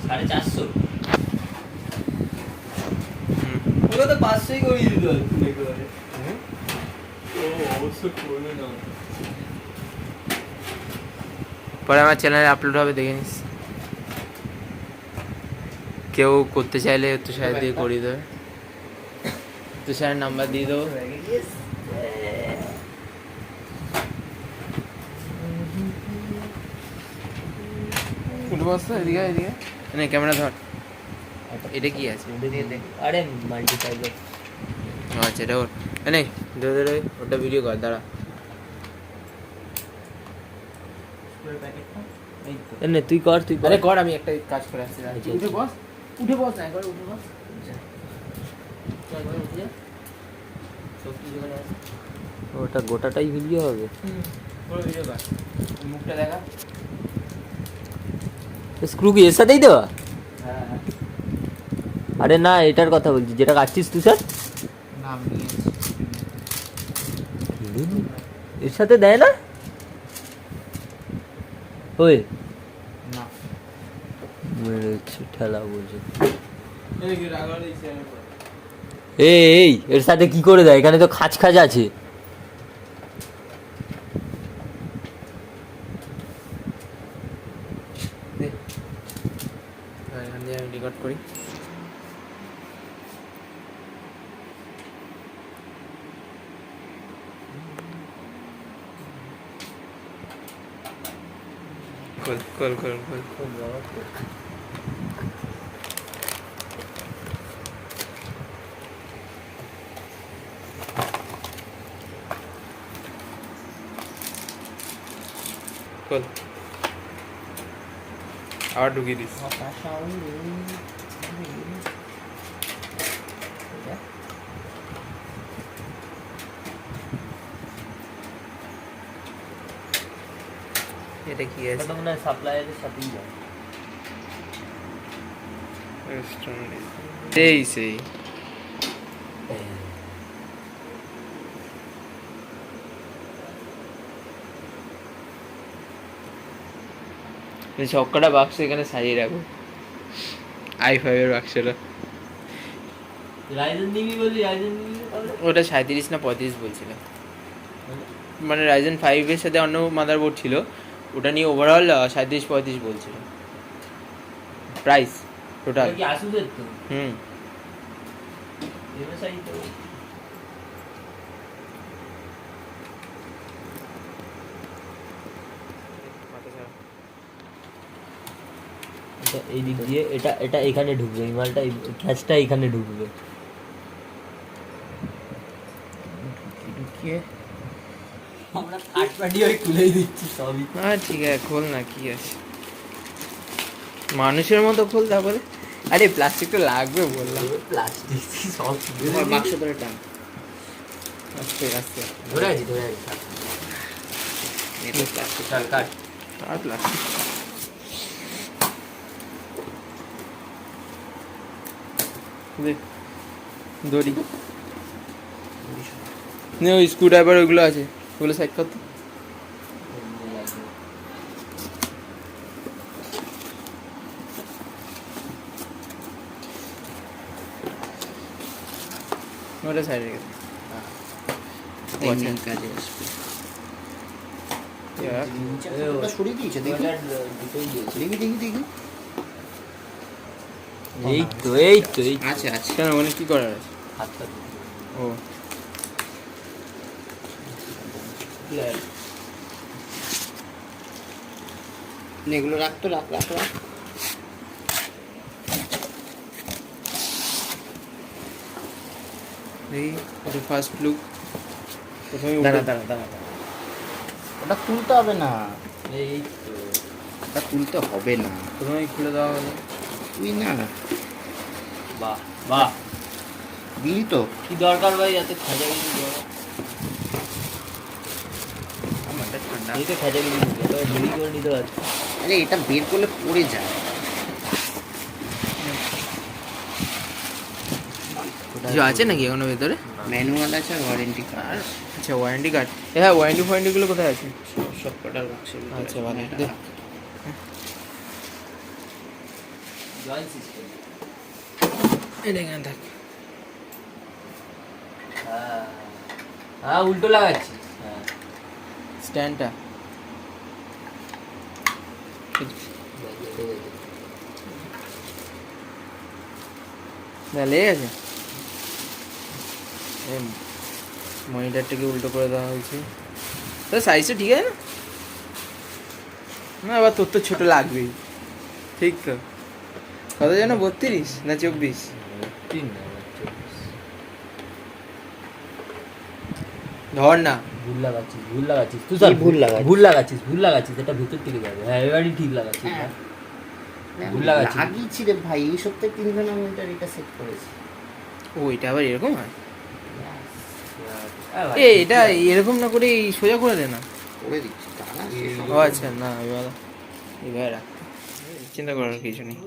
450 ওটা তো 500ই করিয়ে দিত একেবারে। ও অবশ্য করবে না। পরে আমার চ্যানেলে আপলোড হবে, দেখে নিস। কেউ করতে চাইলে তুষার দিয়ে করিয়ে দেবে, তুষারের নাম্বার দিয়ে দেবো। এদিকে এদিকে না, ক্যামেরা ধর। এটা কি আছে? আরে মাল্টিপ্লায়ার। আচ্ছা এটা ওর নেই, ধরে ধরে ওটা ভিডিও কর, দাঁড়া। এনে তুই কর, তুই আরে কর, আমি একটা কাজ করে আসছি। উঠে বস, উঠে বস না, একবার উঠে বস। ওটা গোটাটাই ভিডিও হবে। পুরো ভিডিও কর, মুখটা দেখা। স্ক্রু কি এর সাথেই দেওয়া? হ্যাঁ হ্যাঁ, আরে না, এটার কথা বলছি যেটা কাটছিস তুই স্যার। নাম নিয়েছি। এর সাথে দেয় না ওই না মেরেছে ঠেলা বলছে। এই কি রাগার এই চ্যানেল কর। এই এর সাথে কি করে দেয়? এখানে তো খাঁজ খাঁজ আছে। এখান দিয়ে আমি রেকর্ড করি। Call call call call. Call আবার ঢুকিয়ে দিস। এটা কি আছে? এটা মনে হয় সাপ্লায়ারের সাথেই যায়। সেই সেই সবকটা বাক্স এখানে সাজিয়ে রাখবো, i5 এর বাক্সটা। রাইজেন নিবি বলি, রাইজেন নিবি তাহলে? ওটা 37 না 35 বলছিল, মানে রাইজেন 5 এর সাথে অন্য মাদারবোর্ড ছিল, ওটা নিয়ে ওভারঅল 37-35 বলছিল প্রাইস টোটাল। কি আসুসের তো? হুম, এমএসআই তো। এই দিক দিয়ে এটা এটা এখানে ঢুকবে, এই মালটা ক্যাচটা এখানে ঢুকবে। ঢুকিয়ে আমরা থার্ড পার্টি ওই খুলেই দিচ্ছি সবই। হ্যাঁ ঠিক আছে, খোল না, কি আছে, মানুষের মতো খোল। তারপরে আরে প্লাস্টিকটা লাগবে বললাম। প্লাস্টিক সব বাক্স ধরে টান, আস্তে আস্তে ধরে আছি ধরে আছি। প্লাস্টিক চল কাট। আর প্লাস্টিক দড়ি নে, ওই স্ক্রু ড্রাইভার ওইগুলো আছে, ওগুলো সাইড করতে। ওটা সাইড রেখে কাজে আসবে। সরিয়ে দিয়েছে, দেখি দেখি দেখি দেখি। এই তো এই তো এই আচ্ছা আচ্ছা, কেন, মানে কি করার আছে? হাতটা ও এগুলো রাখতো, রাখ রাখ রাখ। দেখি ওটা ফার্স্ট লুক। প্রথমে দাঁড়া দাঁড়া দাঁড়া, ওটা তুলতে হবে না, এই তো। ওটা তুলতে হবে না, প্রথমে খুলে দেওয়া হলো। তুই না বাহ বাহ, দিলি তো। কি দরকার ভাই এত খাজাগিরি করা? আমারটা ঠান্ডা। এই তো খাজাগিরি করবে, তো ঝুড়ি করে নিতে পারছি। আরে এটা বের করলে পড়ে যায়। কিছু আছে নাকি এখনো ভেতরে? ম্যানুয়াল আছে আর ওয়ারেন্টি কার্ড। আচ্ছা ওয়ারেন্টি কার্ড, হ্যাঁ ওয়ারেন্টি ফোয়ারেন্টিগুলো কোথায় আছে? সব কটার বাক্সে আচ্ছা ভালো, দে। Joint system. এটা এখানে থাক। হ্যাঁ হ্যাঁ, উল্টো লাগাচ্ছি। হ্যাঁ স্ট্যান্ডটা লেগে গেছে। মনিটরটাকে উল্টো করে দেওয়া হয়েছে। তো সাইজটা ঠিক আছে না? না এবার তোর তো ছোট লাগবেই। ঠিক তো। কত যেন 32 না 24? 3 ধর না। ভুল লাগাচ্ছিস তুই। কি ভুল লাগাচ্ছিস? ভুল লাগাচ্ছিস, এটা ভেতর থেকে যাবে। হ্যাঁ এবারই ঠিক লাগাচ্ছিস। হ্যাঁ। ভুল লাগাচ্ছি। লাগিয়েছি রে ভাই, এই সপ্তাহে 3 ঘন্টা এটা সেট করেছি। ও এটা আবার এরকম হয়? হ্যাঁ, এ এটা এরকম না করে এই সোজা করে দে না। করে দিচ্ছি দাঁড়া, ও আচ্ছা, না এবার রাখ, চিন্তা করার কিছু নেই।